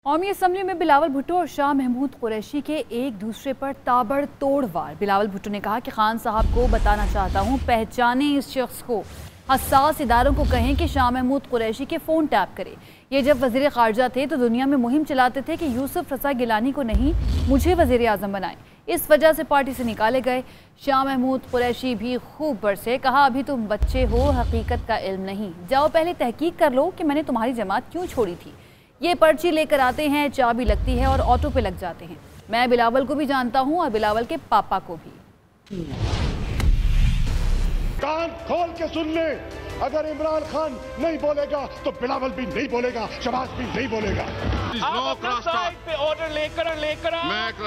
कौमी असम्बली में बिलावल भुट्टो और शाह महमूद कुरैशी के एक दूसरे पर ताबड़तोड़ वार। बिलावल भुट्टो ने कहा कि खान साहब को बताना चाहता हूँ, पहचाने इस शख्स को। हसास इदारों को कहें कि शाह महमूद कुरैशी के फ़ोन टैप करे। ये जब वज़ीर ख़ारजा थे तो दुनिया में मुहिम चलाते थे कि यूसुफ रज़ा गिलानी को नहीं, मुझे वज़ीर आज़म बनाएं। इस वजह से पार्टी से निकाले गए। शाह महमूद कुरैशी भी खूब बरसे, कहा अभी तुम बच्चे हो, हकीकत का इल्म नहीं, जाओ पहले तहकीक कर लो कि मैंने तुम्हारी जमात क्यों छोड़ी थी। ये पर्ची लेकर आते हैं, चाबी लगती है और ऑटो पे लग जाते हैं। मैं बिलावल को भी जानता हूँ और बिलावल के पापा को भी। कान खोल के सुन ले, अगर इमरान खान नहीं बोलेगा तो बिलावल भी नहीं बोलेगा, शबाज भी नहीं बोलेगा। आप अपने साइड पे ऑर्डर लेकर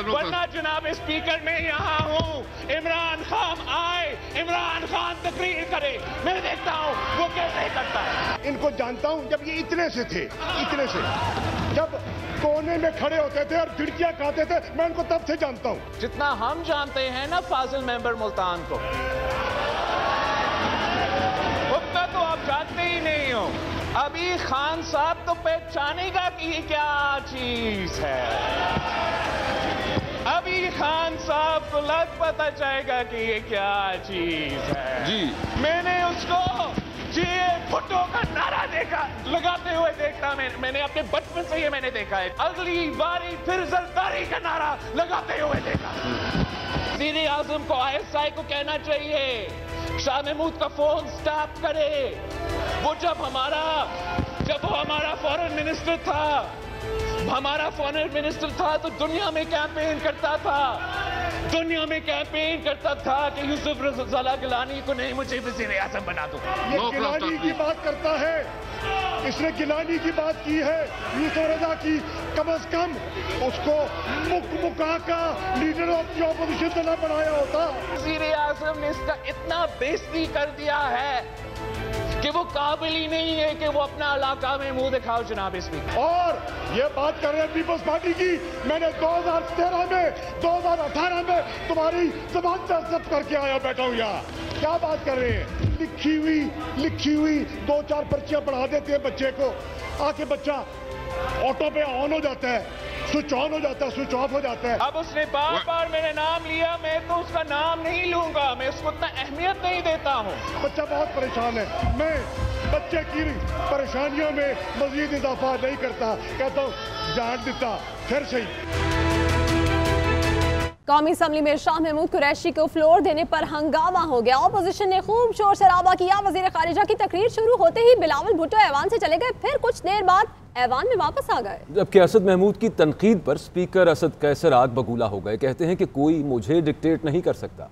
वरना जनाब स्पीकर मैं यहाँ हूँ। इमरान खान आए, इमरान खान तकरीर करे, मैं देखता हूँ वो कैसे करता है। इनको जानता हूँ, जब ये इतने से थे, जब कोने में खड़े होते थे और खिड़कियां खाते थे, मैं इनको तब से जानता हूँ। जितना हम जानते हैं ना फाजिल मेंबर मुल्तान को, उतना तो आप जानते ही नहीं हो। अभी खान साहब तो पहचानेगा कि ये क्या चीज है। अभी खान साहब को लग पता चलेगा कि ये क्या चीज है। जी मैंने उसको भुट्टो का नारा देखा, लगाते हुए देखा। मैंने अपने बचपन से ये मैंने देखा है। अगली बारी फिर जरदारी का नारा लगाते हुए देखा। वज़ीर आज़म को, ISI को कहना चाहिए शाह महमूद का फोन स्टॉप करे। वो जब वो हमारा फॉरेन मिनिस्टर था तो दुनिया में कैंपेन करता था कि यूसुफ रज़ा गिलानी को नहीं, मुझे वज़ीर आज़म बना दो। ये गिलानी की बात करता है, इसने गिलानी की बात की है, यूसुफ रज़ा की कम से कम उसको मुका का लीडर ऑफ द ऑपोजिशन तो ना बनाया होता। वज़ीर आज़म ने इसका इतना बेइज्जती कर दिया है कि वो काबिल ही नहीं है कि वो अपना इलाका में मुंह दिखाओ जनाब स्पीकर। और ये बात कर रहे हैं पीपल्स पार्टी की, मैंने 2013 में 2018 में तुम्हारी जबान पे सब करके आया, बैठा हूँ यहाँ। क्या बात कर रहे हैं? लिखी हुई 2-4 पर्चियां पढ़ा देते हैं बच्चे को, आके बच्चा ऑटो पे ऑन हो जाता है, स्विच ऑन हो जाता है, स्विच ऑफ हो जाता है। अब उसने बार मेरे नाम लिया, मैं तो उसका नाम नहीं लूंगा, मैं उसको उतना अहमियत नहीं देता हूँ। बच्चा बहुत परेशान है, मैं बच्चे की परेशानियों में मजीद इजाफा नहीं करता, कहता हूँ जान देता फिर सही। कौमी असम्बली में शाह महमूद कुरैशी को फ्लोर देने पर हंगामा हो गया। ऑपोजिशन ने खूब शोर शराबा किया। वजीर खारिजा की तकरीर शुरू होते ही बिलावल भुट्टो ऐवान से चले गए, फिर कुछ देर बाद ऐवान में वापस आ गए। जबकि असद महमूद की तनकीद पर स्पीकर असद कैसर आग बगूला हो गए। कहते हैं कि कोई मुझे डिक्टेट नहीं कर सकता।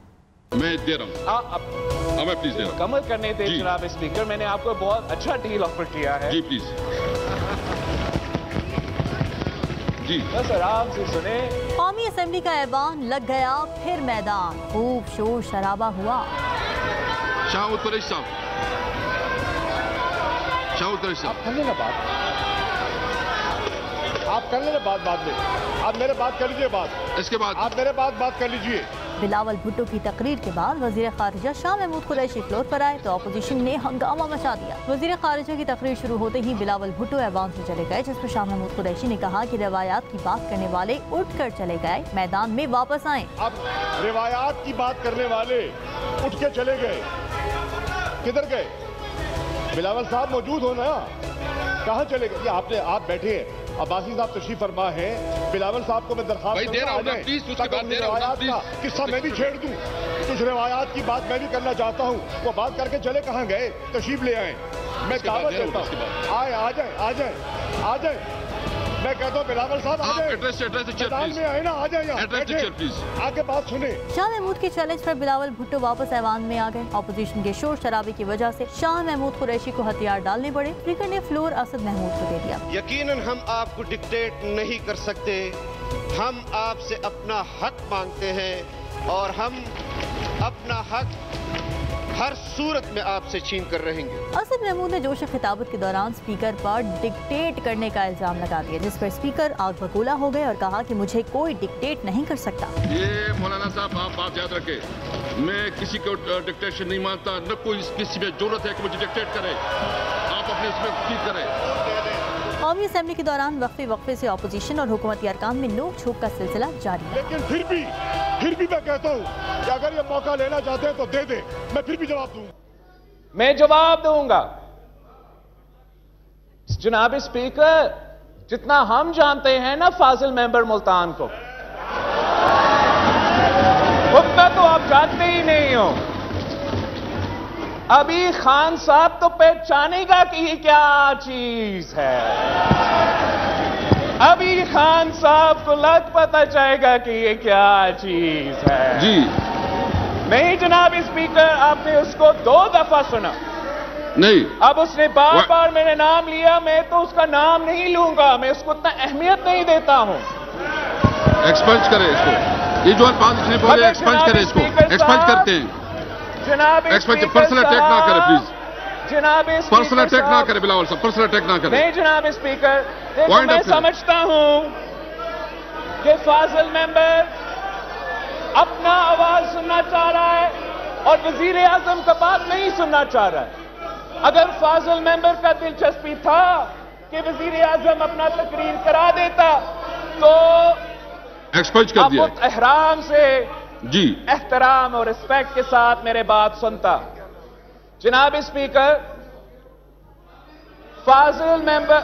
मैं दे रहा हूँ, मैं प्लीज दे रहा हूँ। कमल करने दे जनाब स्पीकर, मैंने आपको बहुत अच्छा डील ऑफर किया है। जी प्लीज जी बस आराम से सुने। कौमी असम्बली का ऐवान लग गया, फिर मैदान, खूब शोर शराबा हुआ। शाह कुरैशी साहब, आप कर लेना बात, आप कर लेना बात बाद में, आप मेरे बात कर लीजिए, बात इसके बाद आप मेरे बात कर लीजिए। बिलावल भुट्टो की तकरीर के बाद वजीर खारिजा शाह महमूद कुरैशी फ्लोर पर आए तो अपोजिशन ने हंगामा मचा दिया। वजीर खारिजा की तकरीर शुरू होते ही बिलावल भुट्टो ऐवान से चले गए, जिस पर शाह महमूद कुरैशी ने कहा कि रवायात की बात करने वाले उठकर चले गए, मैदान में वापस आए। अब रिवायात की बात करने वाले उठ के चले गए, किधर गए? बिलावल साहब मौजूद हो ना, कहाँ चले गए? आप बैठे हैं, अब्बासी साहब तशरीफ फरमा है, बिलावल साहब को मैं दरखास्त किस्सा मैं भी छेड़ दूं, कुछ रिवायात की बात मैं भी करना चाहता हूं। वो बात करके चले कहाँ गए? तशरीफ ले आए, मैं दावत देता हूं, आ जाए। मैं कहता हूँ बिलावल साहब आ जाए, मैदान में आए ना, आ जाए यहाँ, आके बात सुने। शाह महमूद के चैलेंज पर बिलावल भुट्टो वापस ऐवान में आ गए। ऑपोजिशन के शोर शराबे की वजह से शाह महमूद कुरैशी को हथियार डालने पड़े। स्पीकर ने फ्लोर असद महमूद को दे दिया। यकीनन हम आपको डिक्टेट नहीं कर सकते, हम आपसे अपना हक मांगते हैं और हम अपना हक हर सूरत में आपसे छीन कर रहेंगे। असद महमूद ने जोश खिताबत के दौरान स्पीकर पर डिक्टेट करने का इल्जाम लगा दिया, जिस पर स्पीकर आग बगूला हो गए और कहा कि मुझे कोई डिक्टेट नहीं कर सकता। ये मौलाना साहब आप बात याद रखें, मैं किसी को डिक्टेशन नहीं मानता, न कोई किसी में जरूरत है कि मुझे डिक्टेट करे। आप अपने इसमें ठीक करें। कौमी असम्बली के दौरान वक्फे से अपोजिशन और हुकूमती अरकान में नोक झोंक का सिलसिला जारी है। लेकिन फिर भी मैं कहता हूँ कि अगर ये मौका लेना चाहते हैं तो दे दे, मैं फिर भी जवाब दूंगा। मैं जवाब दूंगा। जनाब स्पीकर, जितना हम जानते हैं ना फाजिल मेंबर मुल्तान को, उतना तो आप जानते ही नहीं हो। अभी खान साहब तो पहचानेगा कि ये क्या चीज है। अभी खान साहब को लग पता चलेगा कि ये क्या चीज है। जी नहीं जनाब स्पीकर, आपने उसको 2 दफा सुना। नहीं, अब उसने बार बार मेरा नाम लिया, मैं तो उसका नाम नहीं लूंगा, मैं उसको उतना अहमियत नहीं देता हूं। एक्सपंज करें इसको, ये जो अल्फाज इसने बोले एक्सपंज करें इसको, एक्सपंज करते हैं जनाब। एक्सपंज पर्सनल अटैक ना करें प्लीज, जनाब पर्सनल अटैक ना करें बिलावल साहब, पर्सनल अटैक ना करें। नहीं जनाब स्पीकर, देखो मैं समझता हूं कि फाजिल मेंबर अपना आवाज सुनना चाह रहा है और वजीर आजम का बात नहीं सुनना चाह रहा है। अगर फाजिल मेंबर का दिलचस्पी था कि वजीर आजम अपना तकरीर करा देता तो एक्सपंज कर दिया। एहराम से जी, एहतराम और रिस्पेक्ट के साथ मेरे बात सुनता। जनाब स्पीकर, फाजिल मेंबर,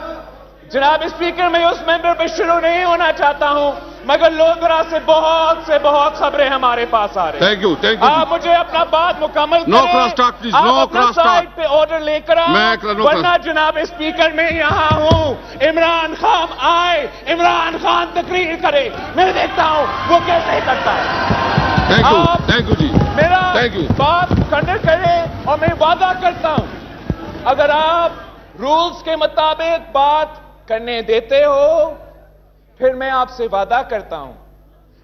जनाब स्पीकर, मैं उस मेंबर पे शुरू नहीं होना चाहता हूं, मगर लोगरा से बहुत खबरें हमारे पास आ रही हैं। Thank you. आप मुझे अपना बात मुकम्मल no cross talk please, no cross talk पे ऑर्डर लेकर आओ, वरना जनाब स्पीकर मैं यहां हूं। इमरान खान आए, इमरान खान तकरीर करे, मैं देखता हूं वो कैसे करता है। थैंक यू जी, मेरा थैंक यू। बात खंडन करें और मैं वादा करता हूं, अगर आप रूल्स के मुताबिक बात करने देते हो, फिर मैं आपसे वादा करता हूं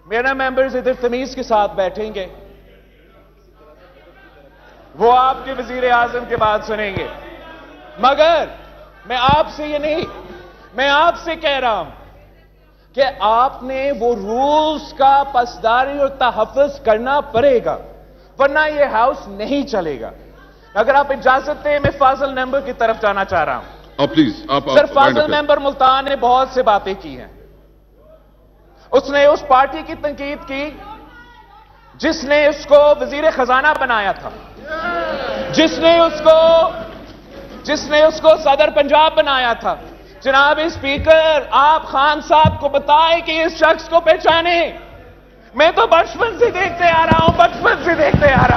मेरा मेंबर्स इधर तमीज के साथ बैठेंगे, वो आपके वजीर आजम की बात सुनेंगे। मगर मैं आपसे ये नहीं, मैं आपसे कह रहा हूं कि आपने वो रूल्स का पासदारी और तहफ़्फ़ुज़ करना पड़ेगा, वरना ये हाउस नहीं चलेगा। अगर आप इजाजत दें, मैं फाजिल मेंबर की तरफ जाना चाह रहा हूं। प्लीज आप सर, फाजिल मेंबर मुल्तान ने बहुत से बातें की हैं। उसने उस पार्टी की तनकीद की जिसने उसको वजीर खजाना बनाया था, जिसने उसको सदर पंजाब बनाया था। जनाब स्पीकर, आप खान साहब को बताएं कि इस शख्स को पहचाने। मैं तो बचपन से देखते आ रहा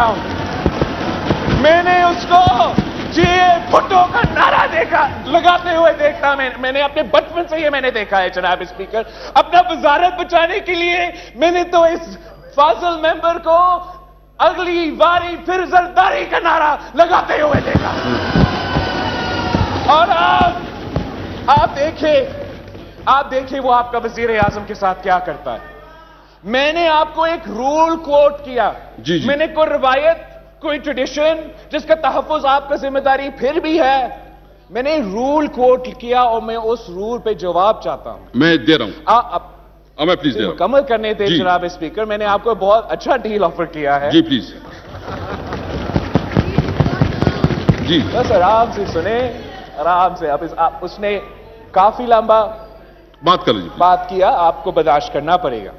हूं, मैंने उसको जीए भुट्टो का नारा लगाते हुए देखता। मैंने अपने बचपन से ये मैंने देखा है जनाब स्पीकर। अपना वजारत बचाने के लिए मैंने तो इस फाजिल मेंबर को अगली बारी फिर जरदारी का नारा लगाते हुए देखा। और आप देखिए वो आपका वजीर आजम के साथ क्या करता है। मैंने आपको एक रूल कोट किया, जी। मैंने कोई रवायत, कोई ट्रेडिशन जिसका तहफ़्फ़ुज़ आपका जिम्मेदारी फिर भी है, मैंने रूल कोट किया और मैं उस रूल पे जवाब चाहता हूं। मैं दे रहा हूं, मैं प्लीज दे रहा हूं। मुकम्मल करने दे जनाब स्पीकर, मैंने आपको बहुत अच्छा डील ऑफर किया है। जी प्लीज जी, बस आराम से सुने, आराम से। अब उसने काफी लंबा बात कर लीजिए, बात किया, आपको बर्दाश्त करना पड़ेगा।